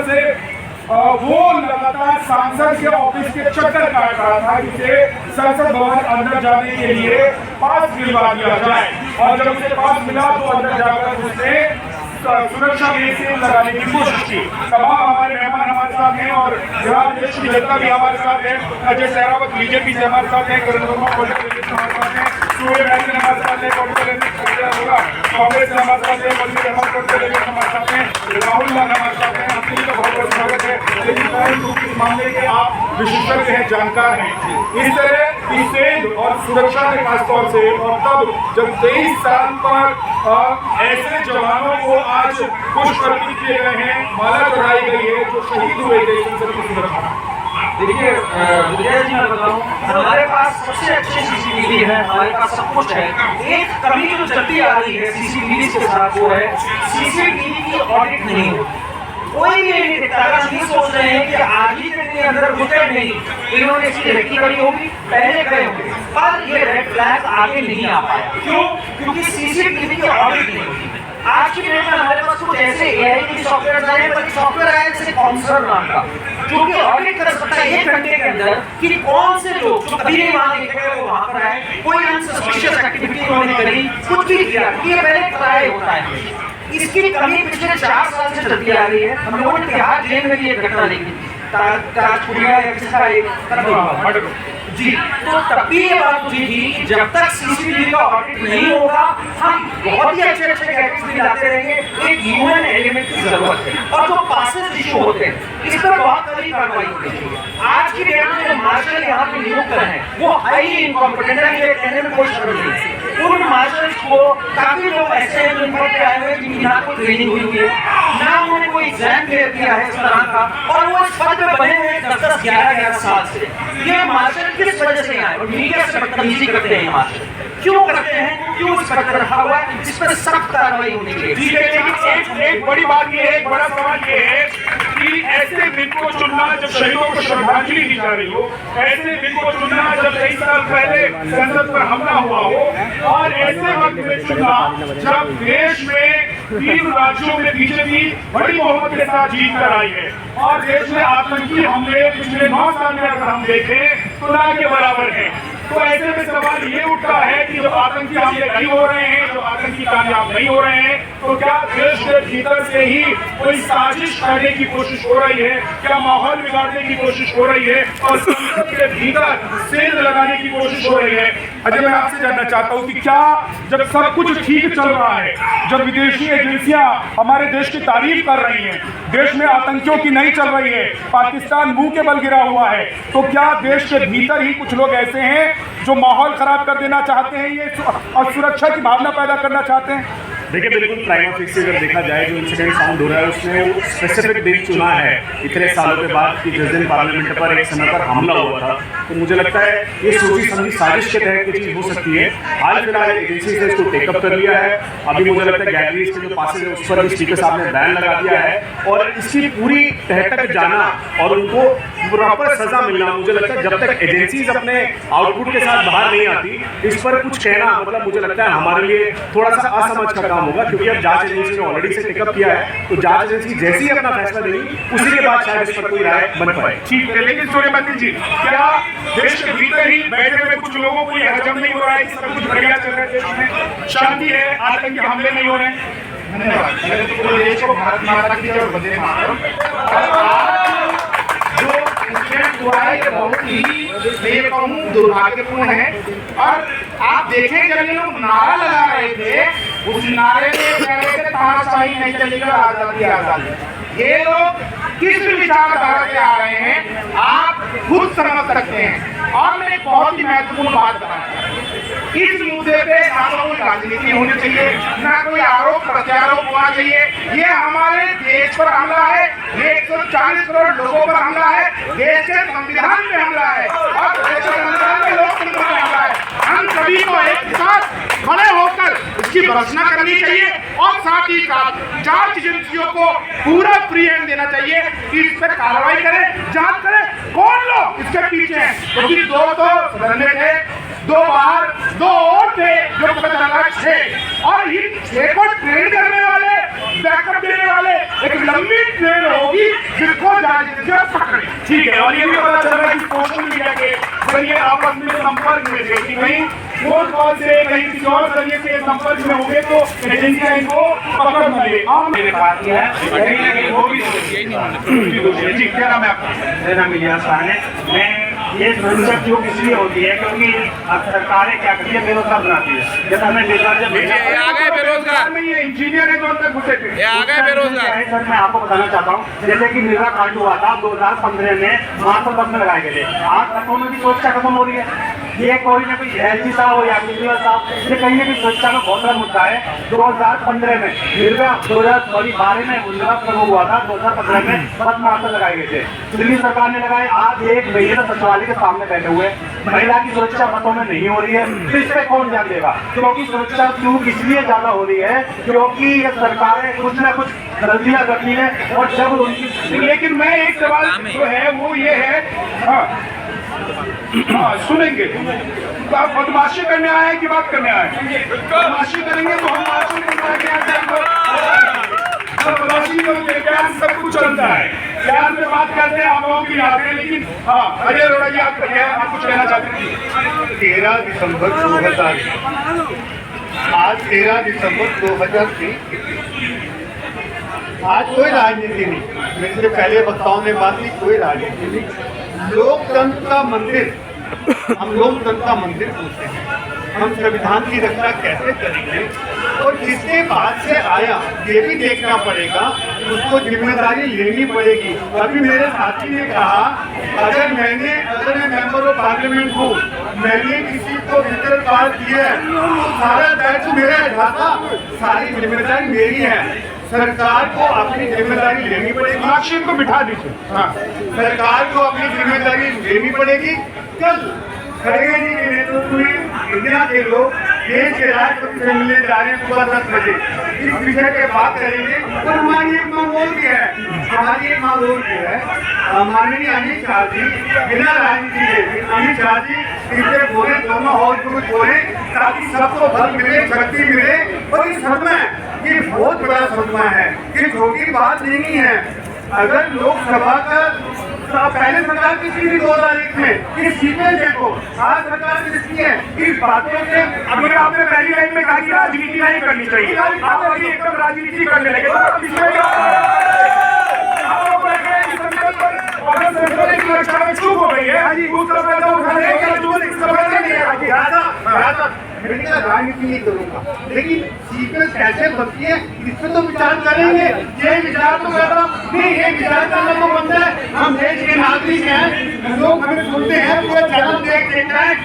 से वो लगातार सांसद के ऑफिस के चक्कर काट रहा था जिसे संसद भवन अंदर जाने के लिए पास दिलवा दिया जाए, और जब उसे पास मिला तो अंदर जाकर उसने सुरक्षा में से लगाने की कोशिश की। तमाम हमारे मेहमान हमारे साथ हैं और बिहार देश की जनता भी हमारे साथ है। अजय सहरावत बीजेपी से हमारे साथ है, करण वर्मा हमारे साथ है, सूर्य बैन हमारे साथ है, कांग्रेस से हमारे साथ है, हमारे साथ है, राहुल गांधी हमारे साथ है। आपके लिए बहुत बहुत स्वागत है। लेकिन इस मामले के आप विशेषज्ञ हैं, जानकार हैं। इस तरह की सेंध और सुरक्षा के खासतौर से, और तब जब 23 साल पर ऐसे जवानों को आज पुष्प अर्पित किए गए हैं, माला चढ़ाई गई है, जो शहीद हुए थे संसद की सुरक्षा। देखिए विजय जी, मैं बताऊं, हमारे पास सबसे अच्छी सीसीटीवी है, हमारे पास सब कुछ है। एक कमी जो चलती आ रही है सीसीटीवी के साथ वो है सीसीटीवी की ऑडिट नहीं होती। कोई भी नहीं देखता। अगर ये सोच रहे हैं कि आज ही के अंदर घुसे नहीं, इन्होंने इसकी रेकी करी होगी, पहले गए होंगे, पर ये रेड फ्लैग आगे नहीं आ पाया। क्यों? क्योंकि सीसीटीवी की ऑडिट नहीं होती। आज की डेट में हमारे पास कुछ ऐसे एआई की सॉफ्टवेयर आए, पर सॉफ्टवेयर आए जैसे काउंसलर नाम का, जो कि ऑडिट कर सकता है 1 घंटे के अंदर कि कौन से लोग जो कभी नहीं वहां देखे गए वो वहां पर आए, कोई अनसस्पिशियस एक्टिविटी उन्होंने करी, कुछ भी किया। ये पहले ट्राई होता है। इसकी कमी पिछले 4 साल से चलती आ रही है। हम लोगों ने तिहाड़ जेल में भी एक घटना देखी, ताजपुरिया या किसी का एक जी, तो तब भी ये बात हुई थी कि जब तक सीसीटीवी का ऑडिट नहीं होगा, हम बहुत ही अच्छे अच्छे गैजेट्स भी लाते रहेंगे। एक ह्यूमन एलिमेंट की जरूरत है, और जो पासेस इशू होते हैं इस पर बहुत कड़ी कार्रवाई होनी चाहिए। आज की डेट में जो मार्शल यहाँ पे नियुक्त हैं वो हाईली इनकॉम्पिटेंट है, ये कहने में कोई शर्म नहीं। उन मार्शल्स को काफी लोग ऐसे हैं जो इन पर आए हुए जिनकी ना कोई ट्रेनिंग हुई है, ना उन्होंने कोई एग्जाम क्लियर किया है इस तरह का, और वो इस पद पे बने हुए 10-10, 11-11 साल से। ये मार्शल किस वजह से आए और मीडिया से बदतमीजी करते हैं? मार्शल क्यों करते हैं? क्यों इस पर रखा हुआ है? इस पर सख्त कार्रवाई होनी चाहिए। ठीक है, लेकिन एक बड़ी बात ये है, एक बड़ा सवाल ये है कि ऐसे दिन को चुनना जब शहीदों को श्रद्धांजलि दी जा रही हो, ऐसे दिन को चुनना जब 23 साल पहले संसद पर हमला हुआ हो, और ऐसे वक्त में चुनना जब देश में 3 राज्यों में बीजेपी बड़ी बहुमत के साथ जीत कर आई है, और देश में आतंकी हमले पिछले 9 साल में अगर हम देखें तो ना के बराबर है। तो ऐसे में सवाल ये उठता है कि जब आतंकी हमले नहीं हो रहे हैं, जब आतंकी कामयाब नहीं हो रहे हैं, तो क्या देश के भीतर से ही कोई साजिश करने की कोशिश हो रही है? क्या माहौल बिगाड़ने की कोशिश हो रही है और संसद के भीतर सेंध लगाने की कोशिश हो रही है? अजय, मैं आपसे जानना चाहता हूँ कि क्या जब सब कुछ ठीक चल रहा है, जब विदेशी एजेंसियां हमारे देश की तारीफ कर रही हैं, देश में आतंकियों की नहीं चल रही है, पाकिस्तान मुंह के बल गिरा हुआ है, तो क्या देश के भीतर ही कुछ लोग ऐसे हैं जो माहौल खराब कर देना चाहते हैं, ये और सुरक्षा की भावना पैदा करना चाहते हैं? देखिए, बिल्कुल प्राइमा फेसी अगर देखा जाए, जो इंसिडेंट साउंड हो रहा है उसमें स्पेसिफिक दिन चुना है इतने सालों के बाद कि जिस दिन पार्लियामेंट पर एक समय पर हमला हुआ था। तो मुझे लगता है ये सोची समझी साजिश के तहत ये चीज़ हो सकती है। हाल फिलहाल एजेंसी ने इसको टेकअप कर लिया है। अभी मुझे लगता है गैलरीज के जो पासेज है उस पर भी स्पीकर साहब ने बैन लगा दिया है, और इसकी पूरी तह तक जाना और उनको प्रॉपर सजा मिलना, मुझे लगता है जब तक एजेंसीज अपने आउटपुट के साथ बाहर नहीं आती, इस पर कुछ कहना मतलब मुझे लगता है हमारे लिए थोड़ा सा असमझ का काम होगा। क्योंकि अब जांच एजेंसी ने ऑलरेडी से टेकअप किया है, तो जांच एजेंसी जैसे ही अपना फैसला देगी उसी के बाद शायद इस पर कोई राय बन पाए। ठीक है, लेकिन सूर्यवंशी जी, क्या देश के भीतर ही बैठे हुए कुछ लोगों को यह हजम नहीं हो रहा है कि सब कुछ बढ़िया चल रहा है, देश में शांति है, आतंकी हमले नहीं हो रहे हैं? धन्यवाद। देश को भारत माता की जय, वंदे मातरम। जो इंसिडेंट हुआ है ये बहुत ही, मैं कहूँ, दुर्भाग्यपूर्ण है। और आप देखें, जब ये लोग नारा लगा रहे थे, उस नारे में कह रहे थे तानाशाही नहीं चलेगा, आजादी आजादी। ये लोग किस विचारधारा से आ रहे हैं आप खुद समझ सकते हैं। और मैं एक बहुत ही महत्वपूर्ण बात बताना चाहता हूं, इस मुद्दे पे ना तो कोई राजनीति होनी चाहिए, ना कोई आरोप प्रत्यारोप होना चाहिए। ये हमारे देश पर हमला है, ये 140 करोड़ लोगों पर हमला है, देश के संविधान में हमला है, और देश के संविधान में लोकतंत्र में हमला है। हम सभी को एक साथ खड़े होकर इसकी भर्त्सना करनी चाहिए, और साथ ही साथ जांच एजेंसियों को पूरा फ्री हैंड देना चाहिए कि इस पर कार्रवाई करें, जांच करें कौन लोग इसके पीछे हैं। क्योंकि 2 तो सदन में थे, 2 बाहर, 2 और थे जो पता चला 6, और इन 6 को ट्रेन करने वाले, बैकअप देने वाले एक लंबी ट्रेन होगी गिरफ्तार करें। ठीक है, और ये भी पता चल रहा है कि सोशल मीडिया के जरिए आपस में संपर्क में थे कि कहीं फोन कॉल से कहीं किसी और जरिए से संपर्क में होंगे तो एजेंसियां इनको पकड़ न ले। मेरे बात किया है कहीं ना कहीं वो भी जी, क्या नाम है आपका? मेरा नाम इलियास खान है। मैं ये सुरक्षा क्यों इसलिए होती है क्योंकि अब सरकारें क्या करती है बेरोजगार बनाती है। जब हमें बेरोजगार जब आ गए बेरोजगार में ये इंजीनियर है जो अंदर घुसे थे। ये आ गए बेरोजगार। सर मैं आपको बताना चाहता हूँ जैसे कि निर्भया कांड हुआ था 2015 में वहाँ पर बस में लगाए गए थे। आज तक में भी सुरक्षा खत्म हो रही है। ये कोई ना कोई एलजी साहब हो या केजरीवाल साहब, ये कहीं ना कहीं सुरक्षा का बहुत बड़ा मुद्दा है। 2015 में निर्भया 2012 में हुआ था, 2015 में बस मार्शल लगाए गए थे, दिल्ली सरकार ने लगाए। आज एक महीने तक सचिवालय के सामने बैठे हुए महिला की सुरक्षा बसों में नहीं हो रही है, तो इस पे कौन ध्यान देगा? क्योंकि सुरक्षा क्यों इसलिए ज्यादा हो रही है क्योंकि ये सरकारें कुछ ना कुछ गलतियां करती है और जब उनकी। लेकिन मैं एक सवाल जो है वो ये है, हाँ सुनेंगे, तो आप बदमाशी करने आए हैं कि बात करने आए हैं? बदमाशी करेंगे तो हम मार्शल को बुला के आते हैं। बदमाशी तो प्यार सब कुछ चलता है, प्यार में बात करते हैं, आप लोगों की आते हैं। लेकिन हाँ अजय अरोड़ा जी आप कहिए, आप कुछ कहना चाहते हैं? 13 दिसंबर 2000, आज 13 दिसंबर 2003। आज कोई राजनीति नहीं, मेरे से पहले वक्ताओं ने बात की, कोई राजनीति नहीं। लोकतंत्र का मंदिर, हम लोकतंत्र का मंदिर पूछते हैं, हम संविधान की रक्षा कैसे करेंगे और किसके बाद से आया ये भी देखना पड़ेगा, उसको जिम्मेदारी लेनी पड़ेगी। अभी मेरे साथी ने कहा अगर मैं मेंबर ऑफ पार्लियामेंट हूँ, मैंने किसी को विजिटर कार्ड दिया है, सारा दायित्व मेरा था, सारी जिम्मेदारी मेरी है। सरकार को अपनी जिम्मेदारी लेनी पड़ेगी। साक्षी को बिठा दीजिए। हाँ सरकार को अपनी जिम्मेदारी लेनी पड़ेगी। कल खड़गे जी के नेतृत्व में इंडिया के लोग देश के राष्ट्रपति से मिलने जा रहे हैं सुबह 10 बजे। इस विषय पे बात करेंगे और हमारी एक मांग और भी है, माननीय अमित शाह जी बिना राजनीति के, अमित शाह जी इससे बोले, दोनों और कुछ बोले ताकि सबको बल मिले, शक्ति मिले। और इस समय ये बहुत बड़ा सदमा है, ये छोटी बात नहीं है। अगर लोकसभा का पहले सरकार किसी भी 2001 में इस सीटें देखो, आज सरकार किसकी है, इस बातों से अगर आपने पहली लाइन में कहा कि राजनीति नहीं करनी चाहिए, आप अभी एकदम राजनीति करने लगे तो रक्षा में चूक हो गई है। राजनीति नहीं करूंगा, लेकिन सीक्वेंस कैसे बनती है इस पर तो विचार करेंगे। ये विचार तो करता नहीं, ये विचार करना तो बनता है। हम देश के नागरिक हैं, लोग हमें सुनते हैं, पूरा जन्म देख देखना है।